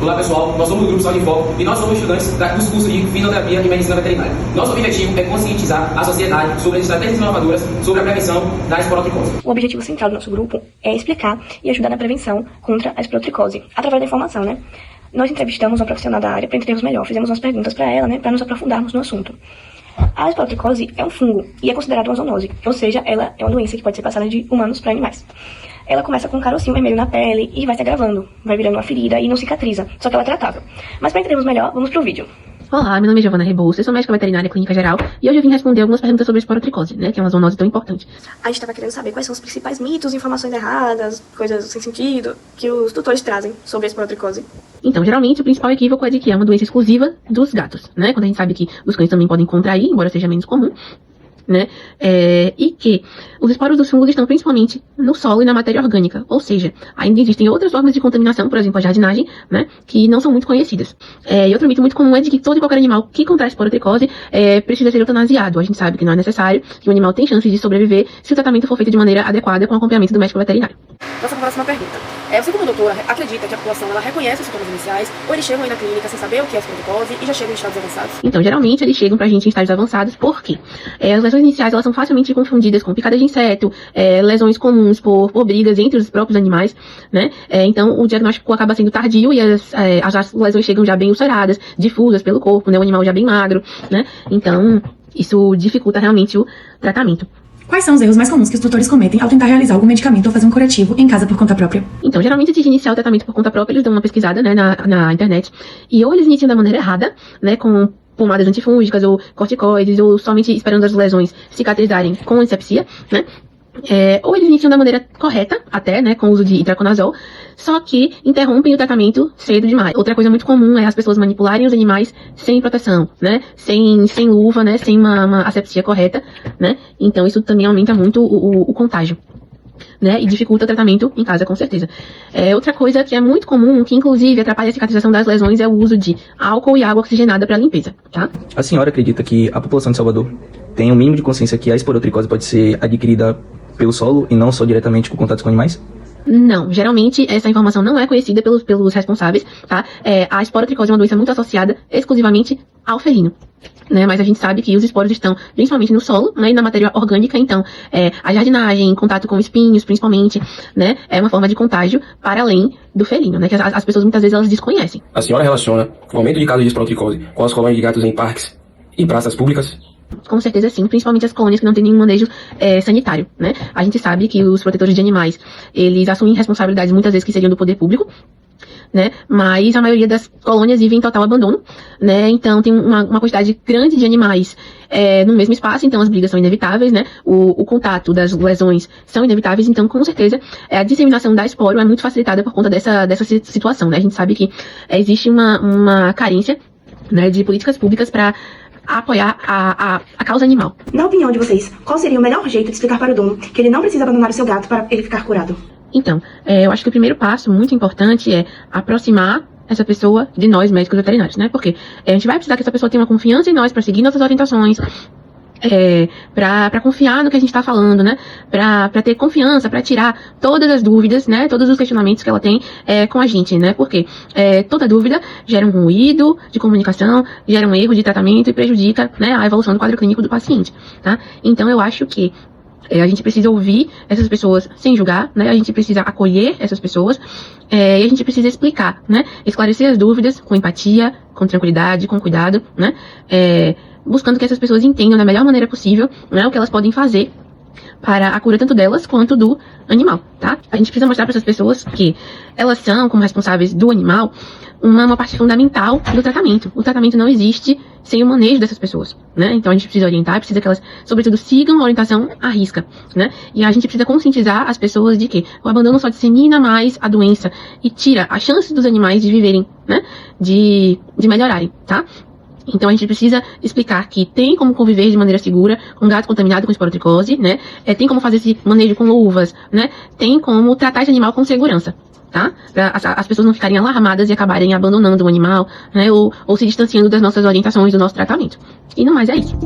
Olá pessoal, nós somos do Grupo Saúde em Foco e nós somos estudantes dos cursos de Fitoterapia e Medicina Veterinária. Nosso objetivo é conscientizar a sociedade sobre as estratégias inovadoras sobre a prevenção da esporotricose. O objetivo central do nosso grupo é explicar e ajudar na prevenção contra a esporotricose, através da informação, né? Nós entrevistamos uma profissional da área para entendermos melhor, fizemos umas perguntas para ela, né, para nos aprofundarmos no assunto. A esporotricose é um fungo e é considerada uma zoonose, ou seja, ela é uma doença que pode ser passada de humanos para animais. Ela começa com um carocinho vermelho na pele e vai se agravando, vai virando uma ferida e não cicatriza, só que ela é tratável. Mas para entendermos melhor, vamos pro vídeo. Olá, meu nome é Giovana Rebouça, eu sou médica veterinária clínica geral e hoje eu vim responder algumas perguntas sobre a esporotricose, né, que é uma zoonose tão importante. A gente estava querendo saber quais são os principais mitos, informações erradas, coisas sem sentido, que os tutores trazem sobre a esporotricose. Então, geralmente, o principal equívoco é de que é uma doença exclusiva dos gatos, né, quando a gente sabe que os cães também podem contrair, embora seja menos comum, né, e que os esporos dos fungos estão principalmente no solo e na matéria orgânica, ou seja, ainda existem outras formas de contaminação, por exemplo, a jardinagem, né, que não são muito conhecidas. E outro mito muito comum é de que todo e qualquer animal que contrai esporotricose precisa ser eutanasiado. A gente sabe que não é necessário, que o animal tem chance de sobreviver se o tratamento for feito de maneira adequada com acompanhamento do médico veterinário. Nossa próxima pergunta. Você como doutora acredita que a população ela reconhece os sintomas iniciais ou eles chegam aí na clínica sem saber o que é a esporotricose e já chegam em estados avançados? Então, geralmente eles chegam pra gente em estágios avançados, porque as lesões iniciais elas são facilmente confundidas com picadas de inseto, lesões comuns por brigas entre os próprios animais, né? Então, o diagnóstico acaba sendo tardio e as lesões chegam já bem ulceradas, difusas pelo corpo, né? O animal já bem magro, né? Então, isso dificulta realmente o tratamento. Quais são os erros mais comuns que os tutores cometem ao tentar realizar algum medicamento ou fazer um curativo em casa por conta própria? Então, geralmente, antes de iniciar o tratamento por conta própria, eles dão uma pesquisada, né, na internet. E ou eles iniciam da maneira errada, né, com pomadas antifúngicas ou corticoides, ou somente esperando as lesões cicatrizarem com asepsia, né? Ou eles iniciam da maneira correta, até, né, com o uso de itraconazol, só que interrompem o tratamento cedo demais. Outra coisa muito comum é as pessoas manipularem os animais sem proteção, né, sem luva, né, sem uma asepsia correta, né, então isso também aumenta muito o contágio, né, e dificulta o tratamento em casa, com certeza. Outra coisa que é muito comum, que inclusive atrapalha a cicatrização das lesões, é o uso de álcool e água oxigenada para limpeza, tá? A senhora acredita que a população de Salvador tem um mínimo de consciência que a esporotricose pode ser adquirida pelo solo e não só diretamente com contatos com animais? Não, geralmente essa informação não é conhecida pelos responsáveis, tá? A esporotricose é uma doença muito associada exclusivamente ao felino, né? Mas a gente sabe que os esporos estão principalmente no solo, né? E na matéria orgânica, então, a jardinagem, contato com espinhos, principalmente, né? É uma forma de contágio para além do felino, né? Que as pessoas muitas vezes elas desconhecem. A senhora relaciona o aumento de casos de esporotricose com as colônias de gatos em parques e praças públicas? Com certeza sim, principalmente as colônias que não têm nenhum manejo sanitário, né? A gente sabe que os protetores de animais, eles assumem responsabilidades muitas vezes que seriam do poder público, né? Mas a maioria das colônias vive em total abandono, né? Então tem uma quantidade grande de animais no mesmo espaço, então as brigas são inevitáveis, né? O contato das lesões são inevitáveis, então com certeza a disseminação da esporo é muito facilitada por conta dessa situação, né? A gente sabe que existe uma carência, né, de políticas públicas para apoiar a causa animal. Na opinião de vocês, qual seria o melhor jeito de explicar para o dono que ele não precisa abandonar o seu gato para ele ficar curado? Então, eu acho que o primeiro passo muito importante é aproximar essa pessoa de nós, médicos veterinários, né? Porque a gente vai precisar que essa pessoa tenha uma confiança em nós para seguir nossas orientações, pra confiar no que a gente tá falando, né? Pra ter confiança, pra tirar todas as dúvidas, né? Todos os questionamentos que ela tem com a gente, né? Porque toda dúvida gera um ruído de comunicação, gera um erro de tratamento e prejudica, né, a evolução do quadro clínico do paciente, tá? Então eu acho que a gente precisa ouvir essas pessoas sem julgar, né? A gente precisa acolher essas pessoas e a gente precisa explicar, né? Esclarecer as dúvidas com empatia, com tranquilidade, com cuidado, né? Buscando que essas pessoas entendam da melhor maneira possível, né, o que elas podem fazer para a cura tanto delas quanto do animal, tá? A gente precisa mostrar para essas pessoas que elas são, como responsáveis do animal, uma parte fundamental do tratamento. O tratamento não existe sem o manejo dessas pessoas, né? Então a gente precisa orientar, precisa que elas, sobretudo, sigam a orientação à risca, né? E a gente precisa conscientizar as pessoas de que o abandono só dissemina mais a doença e tira a chance dos animais de viverem, né? De melhorarem, tá? Então a gente precisa explicar que tem como conviver de maneira segura com gato contaminado com esporotricose, né? Tem como fazer esse manejo com luvas, né? Tem como tratar esse animal com segurança, tá? Para as pessoas não ficarem alarmadas e acabarem abandonando o animal, né? Ou se distanciando das nossas orientações, do nosso tratamento. E no mais é isso.